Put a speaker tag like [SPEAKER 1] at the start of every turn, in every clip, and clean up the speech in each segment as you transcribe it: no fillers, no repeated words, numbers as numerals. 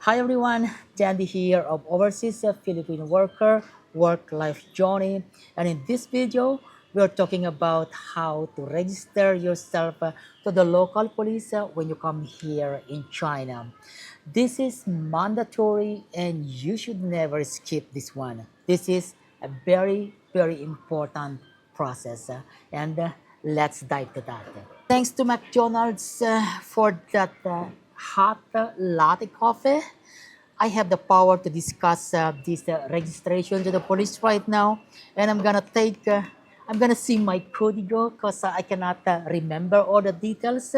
[SPEAKER 1] Hi everyone, Dandy here of Overseas Philippine Worker Work-Life Journey, and in this video, we are talking about how to register yourself to the local police when you come here in China. This is mandatory and you should never skip this one. This is a very important process and let's dive to that. Thanks to McDonald's for that hot latte coffee. I have the power to discuss this registration to the police right now, and I'm gonna see my código because I cannot remember all the details.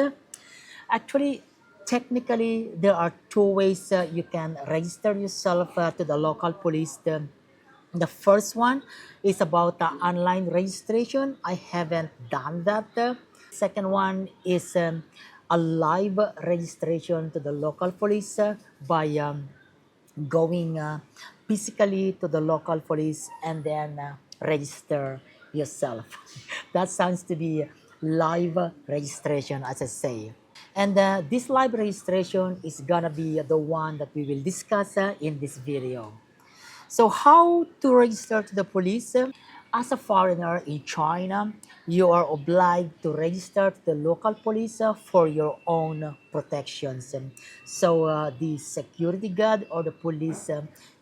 [SPEAKER 1] Actually, technically, there are two ways you can register yourself to the local police. The first one is about online registration. I haven't done that. Second one is a live registration to the local police by going physically to the local police and then register yourself. That sounds to be live registration, as I say. And this live registration is gonna be the one that we will discuss in this video. So how to register to the police? As a foreigner in China, you are obliged to register to the local police for your own protections. So the security guard or the police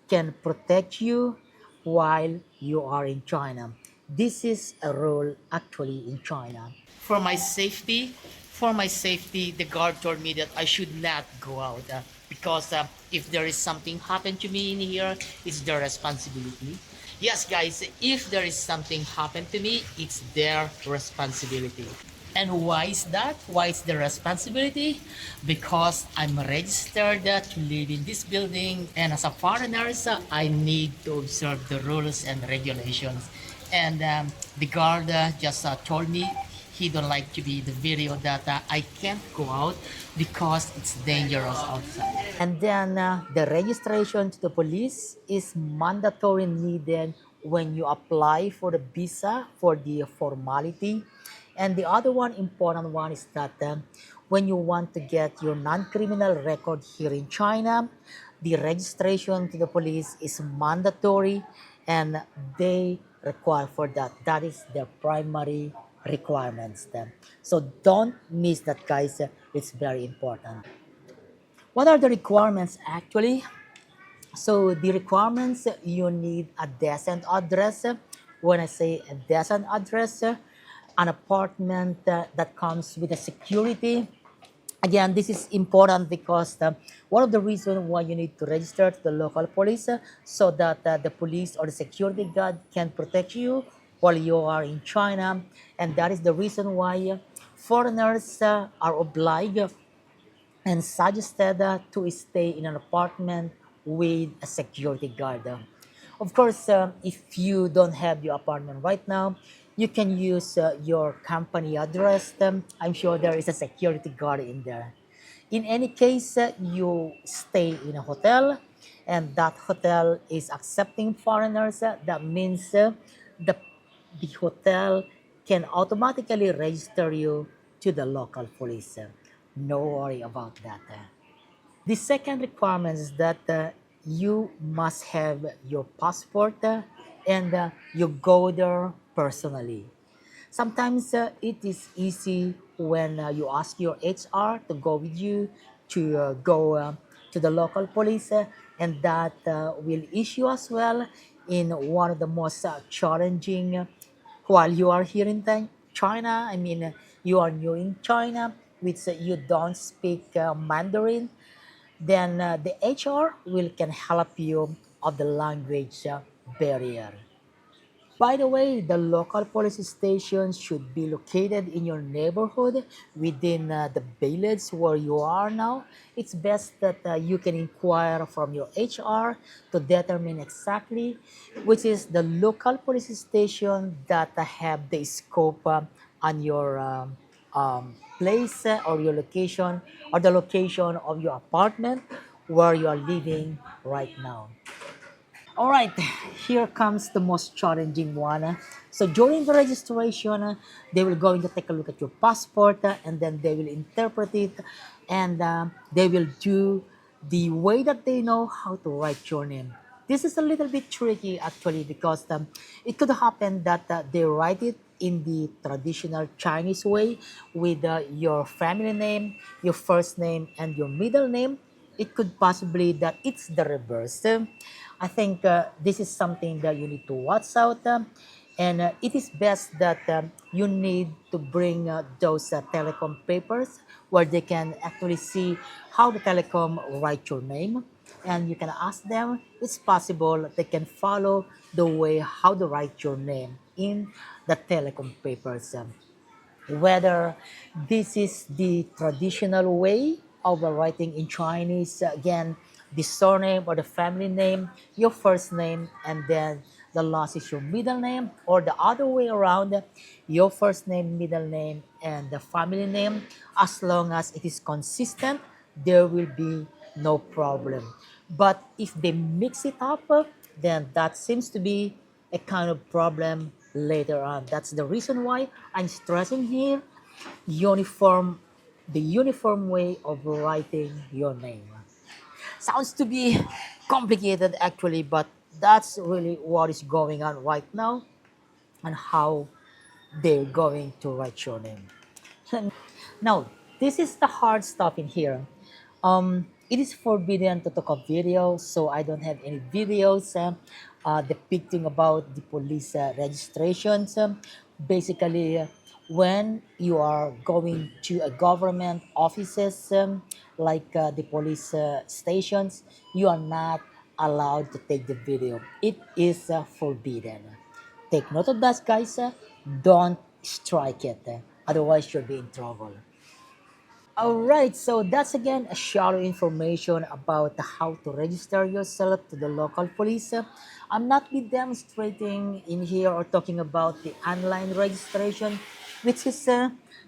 [SPEAKER 1] can protect you while you are in China. This is a rule actually in China. For my safety, the guard told me that I should not go out because if there is something happen to me in here, it's their responsibility. Yes, guys, if there is something happen to me, it's their responsibility. And why is that? Why is the responsibility? Because I'm registered to live in this building, and as a foreigner, I need to observe the rules and regulations. And the guard just told me he don't like to be the video that I can't go out because it's dangerous outside. And then the registration to the police is mandatory needed when you apply for the visa for the formality. And the other one important one is that when you want to get your non-criminal record here in China, the registration to the police is mandatory and they require for that. That is the primary requirements then. So don't miss that, guys. It's very important. What are the requirements actually? So the requirements, you need a decent address. When I say a decent address, an apartment that comes with a security. Again, this is important because one of the reasons why you need to register to the local police so that the police or the security guard can protect you while you are in China. And that is the reason why foreigners are obliged and suggested to stay in an apartment with a security guard. Of course, if you don't have your apartment right now, you can use your company address. I'm sure there is a security guard in there. In any case, you stay in a hotel and that hotel is accepting foreigners. That means the hotel can automatically register you to the local police. No worry about that. The second requirement is that you must have your passport and you go there personally. Sometimes it is easy when you ask your HR to go with you to go to the local police, and that will issue as well in one of the most challenging while you are here in China. I mean, you are new in China, which you don't speak Mandarin, then the HR will can help you of the language barrier. By the way, the local police station should be located in your neighborhood within the village where you are now. It's best that you can inquire from your HR to determine exactly which is the local police station that have the scope on your place or your location or the location of your apartment where you are living right now. All right, here comes the most challenging one. So during the registration, they will going to take a look at your passport and then they will interpret it and they will do the way that they know how to write your name. This is a little bit tricky actually because it could happen that they write it in the traditional Chinese way with your family name, your first name, and your middle name. It could possibly that it's the reverse. I think this is something that you need to watch out. And it is best that you need to bring those telecom papers where they can actually see how the telecom write your name, and you can ask them. It's possible they can follow the way how to write your name in the telecom papers. Whether this is the traditional way of writing in Chinese, again, the surname or the family name, your first name, and then the last is your middle name, or the other way around, your first name, middle name, and the family name. As long as it is consistent, there will be no problem. But if they mix it up, then that seems to be a kind of problem later on. That's the reason why I'm stressing here uniform, the uniform way of writing your name. Sounds to be complicated actually, but that's really what is going on right now and how they're going to write your name. Now, this is the hard stuff in here. It is forbidden to talk of videos, so I don't have any videos depicting about the police registrations. Basically, when you are going to a government offices like the police stations, you are not allowed to take the video. It is forbidden. Take note of that, guys. Don't strike it. Otherwise, you'll be in trouble. All right, so that's again a shallow information about how to register yourself to the local police. I'm not be demonstrating in here or talking about the online registration, which is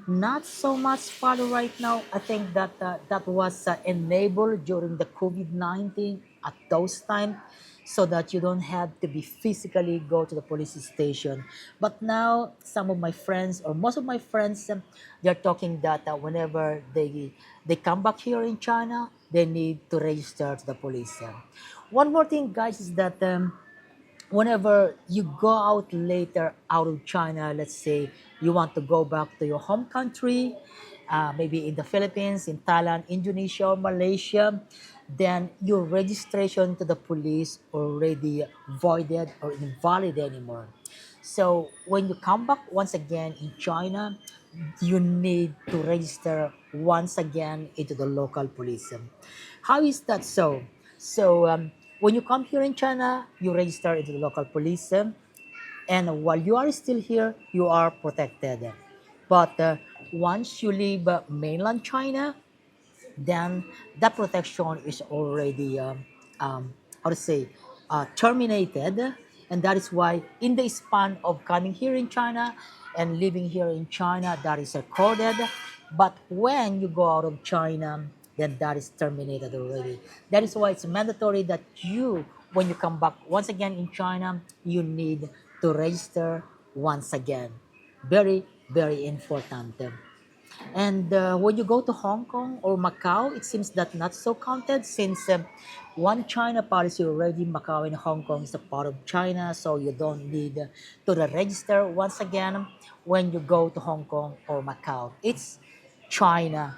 [SPEAKER 1] not so much fun right now. I think that that was enabled during the COVID-19 at those times so that you don't have to be physically go to the police station. But now some of my friends or most of my friends, they're talking that whenever they come back here in China, they need to register to the police. One more thing, guys, is that whenever you go out later out of China, let's say you want to go back to your home country, maybe in the Philippines, in Thailand, Indonesia, or Malaysia, then your registration to the police already voided or invalid anymore. So when you come back once again in China, you need to register once again into the local police. How is that so? So when you come here in China, you register into the local police, and while you are still here, you are protected. But once you leave mainland China, then that protection is already how to say terminated, and that is why in the span of coming here in China and living here in China, that is recorded. But when you go out of China, then that is terminated already. That is why it's mandatory that you, when you come back once again in China, you need to register once again. Very, very important. And when you go to Hong Kong or Macau, it seems that not so counted since one China policy already, Macau and Hong Kong is a part of China, so you don't need to register once again when you go to Hong Kong or Macau. It's China,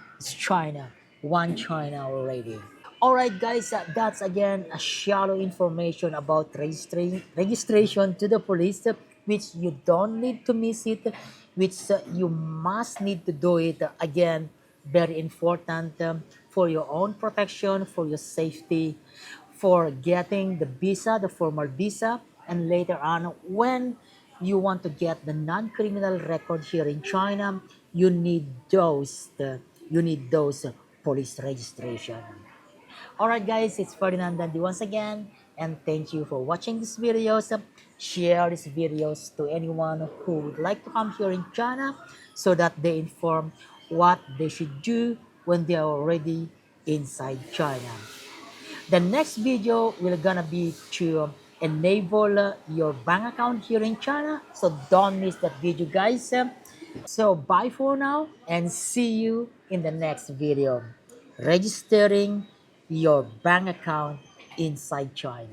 [SPEAKER 1] one China already. All right, guys, that's again a shallow information about registration to the police, which you don't need to miss it, which you must need to do it. Again, very important for your own protection, for your safety, for getting the visa, the formal visa, and later on when you want to get the non-criminal record here in China, you need those police registration. Alright guys, it's Ferdinand Dandy once again, and thank you for watching these videos. Share these videos to anyone who would like to come here in China so that they inform what they should do when they are already inside China. The next video will gonna be to enable your bank account here in China, so don't miss that video guys. So bye for now and see you in the next video. Registering
[SPEAKER 2] your bank account inside China.